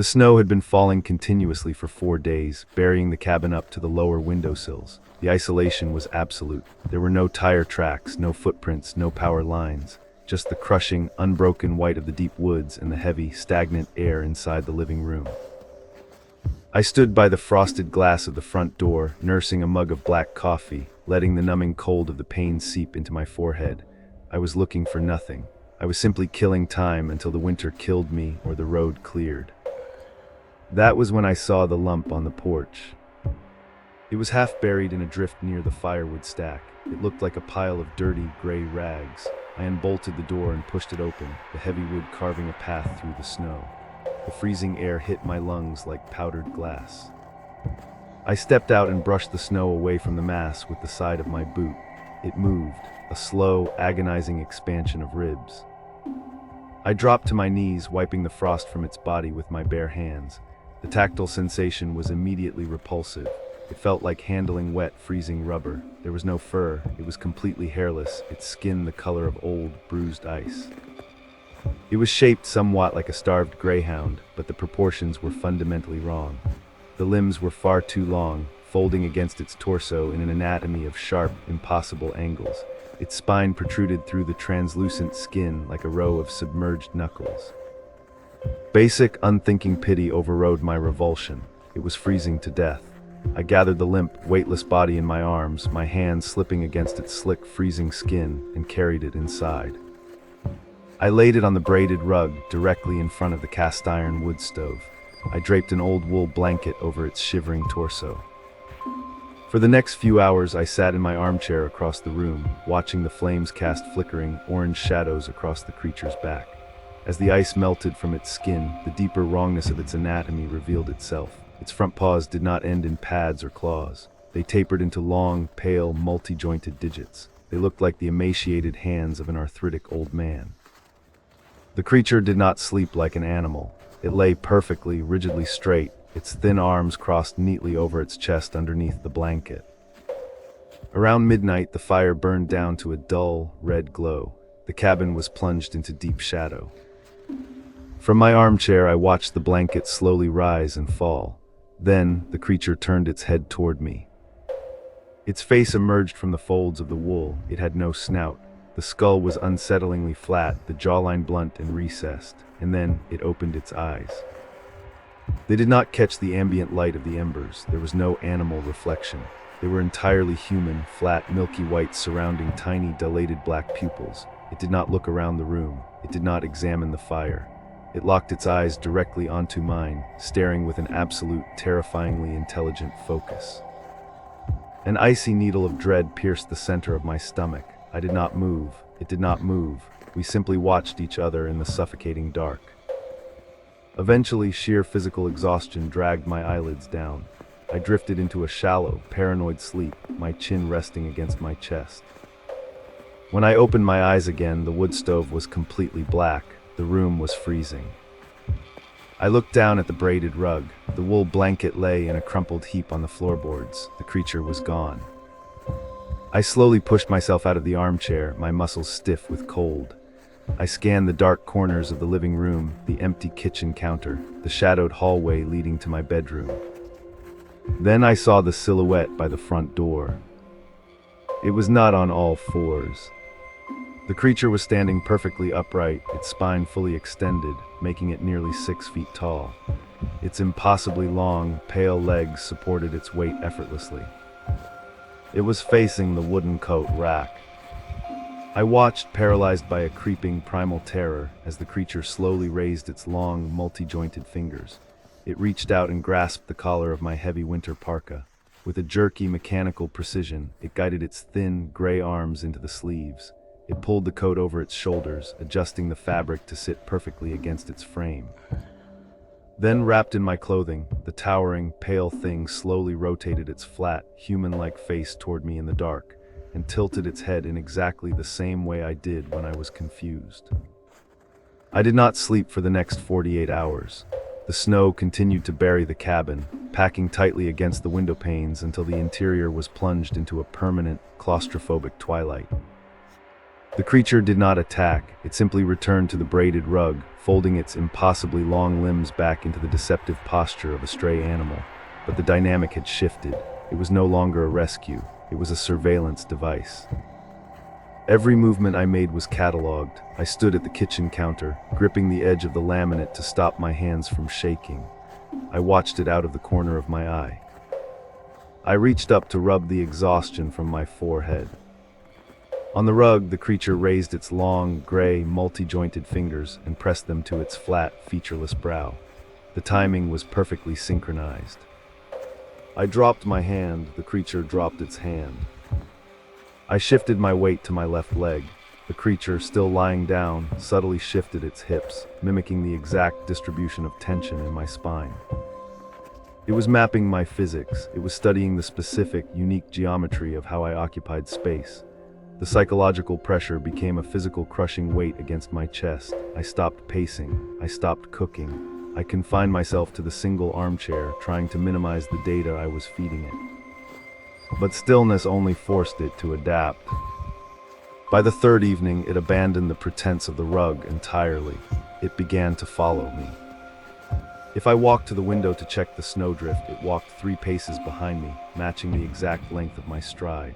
The snow had been falling continuously for 4 days, burying the cabin up to the lower windowsills. The isolation was absolute. There were no tire tracks, no footprints, no power lines. Just the crushing, unbroken white of the deep woods and the heavy, stagnant air inside the living room. I stood by the frosted glass of the front door, nursing a mug of black coffee, letting the numbing cold of the pain seep into my forehead. I was looking for nothing. I was simply killing time until the winter killed me or the road cleared. That was when I saw the lump on the porch. It was half buried in a drift near the firewood stack. It looked like a pile of dirty, gray rags. I unbolted the door and pushed it open, the heavy wood carving a path through the snow. The freezing air hit my lungs like powdered glass. I stepped out and brushed the snow away from the mass with the side of my boot. It moved, a slow, agonizing expansion of ribs. I dropped to my knees, wiping the frost from its body with my bare hands. The tactile sensation was immediately repulsive. It felt like handling wet, freezing rubber. There was no fur. It was completely hairless, its skin the color of old, bruised ice. It was shaped somewhat like a starved greyhound, but the proportions were fundamentally wrong. The limbs were far too long, folding against its torso in an anatomy of sharp, impossible angles. Its spine protruded through the translucent skin like a row of submerged knuckles. Basic, unthinking pity overrode my revulsion. It was freezing to death. I gathered the limp, weightless body in my arms, my hands slipping against its slick, freezing skin, and carried it inside. I laid it on the braided rug directly in front of the cast-iron wood stove. I draped an old wool blanket over its shivering torso. For the next few hours, I sat in my armchair across the room, watching the flames cast flickering, orange shadows across the creature's back. As the ice melted from its skin, the deeper wrongness of its anatomy revealed itself. Its front paws did not end in pads or claws. They tapered into long, pale, multi-jointed digits. They looked like the emaciated hands of an arthritic old man. The creature did not sleep like an animal. It lay perfectly, rigidly straight, its thin arms crossed neatly over its chest underneath the blanket. Around midnight, the fire burned down to a dull, red glow. The cabin was plunged into deep shadow. From my armchair, I watched the blanket slowly rise and fall. Then, the creature turned its head toward me. Its face emerged from the folds of the wool. It had no snout. The skull was unsettlingly flat, the jawline blunt and recessed, and then it opened its eyes. They did not catch the ambient light of the embers. There was no animal reflection. They were entirely human, flat, milky white, surrounding tiny, dilated black pupils. It did not look around the room. It did not examine the fire. It locked its eyes directly onto mine, staring with an absolute, terrifyingly intelligent focus. An icy needle of dread pierced the center of my stomach. I did not move. It did not move. We simply watched each other in the suffocating dark. Eventually, sheer physical exhaustion dragged my eyelids down. I drifted into a shallow, paranoid sleep, my chin resting against my chest. When I opened my eyes again, the wood stove was completely black. The room was freezing. I looked down at the braided rug. The wool blanket lay in a crumpled heap on the floorboards. The creature was gone. I slowly pushed myself out of the armchair, my muscles stiff with cold. I scanned the dark corners of the living room, the empty kitchen counter, the shadowed hallway leading to my bedroom. Then I saw the silhouette by the front door. It was not on all fours. The creature was standing perfectly upright, its spine fully extended, making it nearly 6 feet tall. Its impossibly long, pale legs supported its weight effortlessly. It was facing the wooden coat rack. I watched, paralyzed by a creeping, primal terror, as the creature slowly raised its long, multi-jointed fingers. It reached out and grasped the collar of my heavy winter parka. With a jerky, mechanical precision, it guided its thin, gray arms into the sleeves. It pulled the coat over its shoulders, adjusting the fabric to sit perfectly against its frame. Then, wrapped in my clothing, the towering, pale thing slowly rotated its flat, human-like face toward me in the dark, and tilted its head in exactly the same way I did when I was confused. I did not sleep for the next 48 hours. The snow continued to bury the cabin, packing tightly against the window panes until the interior was plunged into a permanent, claustrophobic twilight. The creature did not attack, it simply returned to the braided rug, folding its impossibly long limbs back into the deceptive posture of a stray animal. But the dynamic had shifted. It was no longer a rescue, it was a surveillance device. Every movement I made was catalogued. I stood at the kitchen counter, gripping the edge of the laminate to stop my hands from shaking. I watched it out of the corner of my eye. I reached up to rub the exhaustion from my forehead. On the rug, the creature raised its long, gray, multi-jointed fingers and pressed them to its flat, featureless brow. The timing was perfectly synchronized. I dropped my hand, the creature dropped its hand. I shifted my weight to my left leg. The creature, still lying down, subtly shifted its hips, mimicking the exact distribution of tension in my spine. It was mapping my physics. It was studying the specific, unique geometry of how I occupied space. The psychological pressure became a physical crushing weight against my chest. I stopped pacing. I stopped cooking. I confined myself to the single armchair, trying to minimize the data I was feeding it. But stillness only forced it to adapt. By the third evening, it abandoned the pretense of the rug entirely. It began to follow me. If I walked to the window to check the snowdrift, it walked 3 paces behind me, matching the exact length of my stride.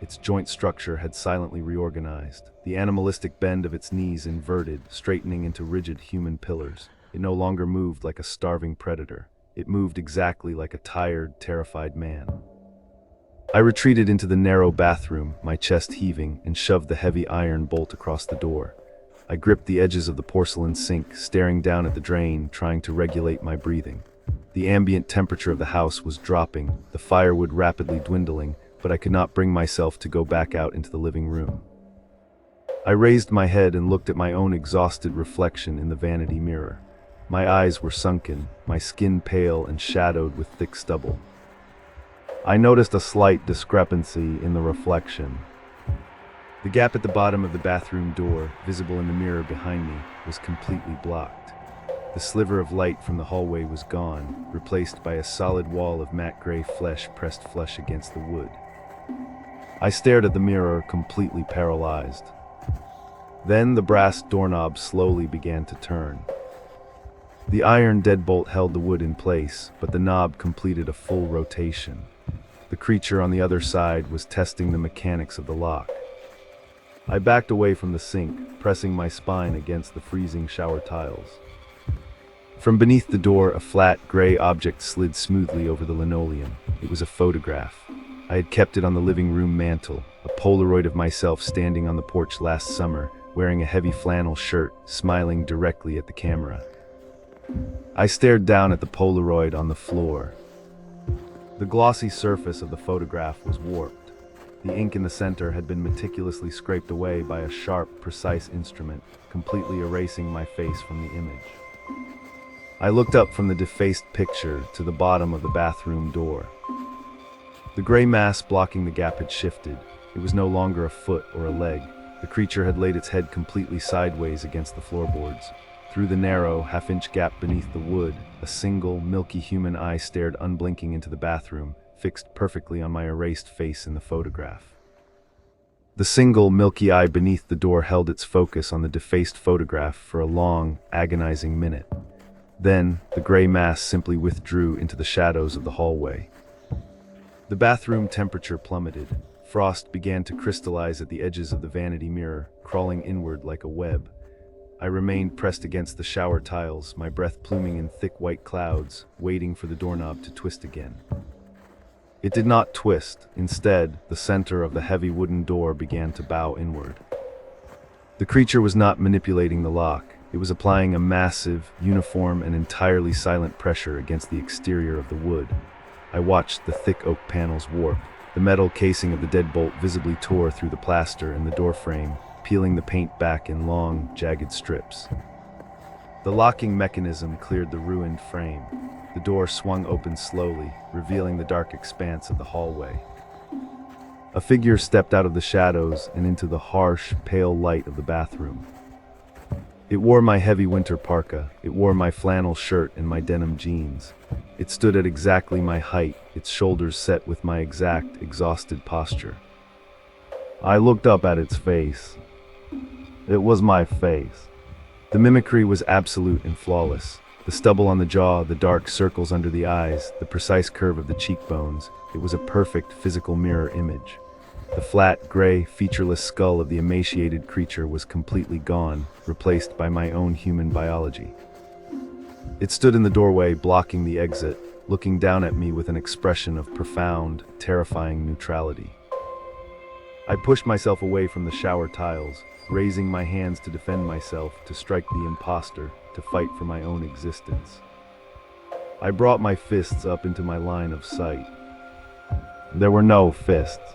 Its joint structure had silently reorganized, the animalistic bend of its knees inverted, straightening into rigid human pillars. It no longer moved like a starving predator. It moved exactly like a tired, terrified man. I retreated into the narrow bathroom, my chest heaving, and shoved the heavy iron bolt across the door. I gripped the edges of the porcelain sink, staring down at the drain, trying to regulate my breathing. The ambient temperature of the house was dropping, the firewood rapidly dwindling, but I could not bring myself to go back out into the living room. I raised my head and looked at my own exhausted reflection in the vanity mirror. My eyes were sunken, my skin pale and shadowed with thick stubble. I noticed a slight discrepancy in the reflection. The gap at the bottom of the bathroom door, visible in the mirror behind me, was completely blocked. The sliver of light from the hallway was gone, replaced by a solid wall of matte gray flesh pressed flush against the wood. I stared at the mirror, completely paralyzed. Then the brass doorknob slowly began to turn. The iron deadbolt held the wood in place, but the knob completed a full rotation. The creature on the other side was testing the mechanics of the lock. I backed away from the sink, pressing my spine against the freezing shower tiles. From beneath the door, a flat, gray object slid smoothly over the linoleum. It was a photograph. I had kept it on the living room mantel, a Polaroid of myself standing on the porch last summer, wearing a heavy flannel shirt, smiling directly at the camera. I stared down at the Polaroid on the floor. The glossy surface of the photograph was warped. The ink in the center had been meticulously scraped away by a sharp, precise instrument, completely erasing my face from the image. I looked up from the defaced picture to the bottom of the bathroom door. The gray mass blocking the gap had shifted. It was no longer a foot or a leg. The creature had laid its head completely sideways against the floorboards. Through the narrow, half-inch gap beneath the wood, a single, milky human eye stared unblinking into the bathroom, fixed perfectly on my erased face in the photograph. The single, milky eye beneath the door held its focus on the defaced photograph for a long, agonizing minute. Then, the gray mass simply withdrew into the shadows of the hallway. The bathroom temperature plummeted. Frost began to crystallize at the edges of the vanity mirror, crawling inward like a web. I remained pressed against the shower tiles, my breath pluming in thick white clouds, waiting for the doorknob to twist again. It did not twist. Instead, the center of the heavy wooden door began to bow inward. The creature was not manipulating the lock. It was applying a massive, uniform, and entirely silent pressure against the exterior of the wood. I watched the thick oak panels warp. The metal casing of the deadbolt visibly tore through the plaster and the doorframe, peeling the paint back in long, jagged strips. The locking mechanism cleared the ruined frame. The door swung open slowly, revealing the dark expanse of the hallway. A figure stepped out of the shadows and into the harsh, pale light of the bathroom. It wore my heavy winter parka, it wore my flannel shirt and my denim jeans. It stood at exactly my height, its shoulders set with my exact, exhausted posture. I looked up at its face. It was my face. The mimicry was absolute and flawless. The stubble on the jaw, the dark circles under the eyes, the precise curve of the cheekbones. It was a perfect physical mirror image. The flat, gray, featureless skull of the emaciated creature was completely gone, replaced by my own human biology. It stood in the doorway, blocking the exit, looking down at me with an expression of profound, terrifying neutrality. I pushed myself away from the shower tiles, raising my hands to defend myself, to strike the imposter, to fight for my own existence. I brought my fists up into my line of sight. There were no fists.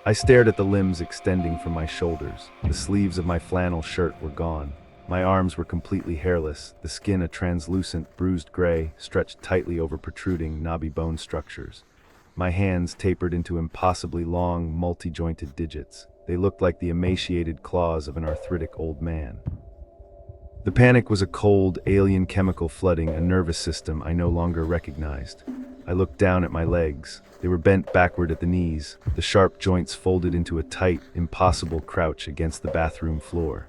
I stared at the limbs extending from my shoulders. The sleeves of my flannel shirt were gone. My arms were completely hairless, the skin a translucent, bruised gray, stretched tightly over protruding, knobby bone structures. My hands tapered into impossibly long, multi-jointed digits. They looked like the emaciated claws of an arthritic old man. The panic was a cold, alien chemical flooding a nervous system I no longer recognized. I looked down at my legs. They were bent backward at the knees, the sharp joints folded into a tight, impossible crouch against the bathroom floor.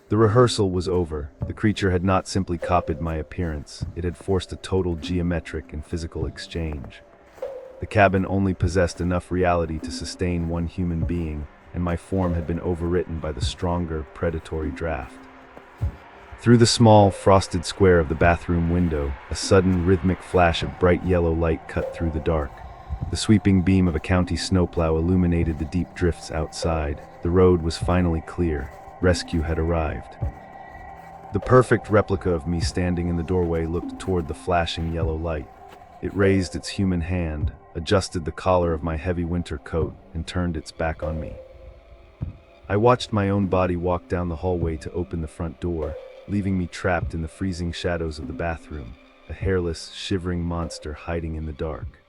The rehearsal was over. The creature had not simply copied my appearance, it had forced a total geometric and physical exchange. The cabin only possessed enough reality to sustain one human being, and my form had been overwritten by the stronger, predatory draft. Through the small, frosted square of the bathroom window, a sudden, rhythmic flash of bright yellow light cut through the dark. The sweeping beam of a county snowplow illuminated the deep drifts outside. The road was finally clear. Rescue had arrived. The perfect replica of me standing in the doorway looked toward the flashing yellow light. It raised its human hand, adjusted the collar of my heavy winter coat, and turned its back on me. I watched my own body walk down the hallway to open the front door, leaving me trapped in the freezing shadows of the bathroom, a hairless, shivering monster hiding in the dark.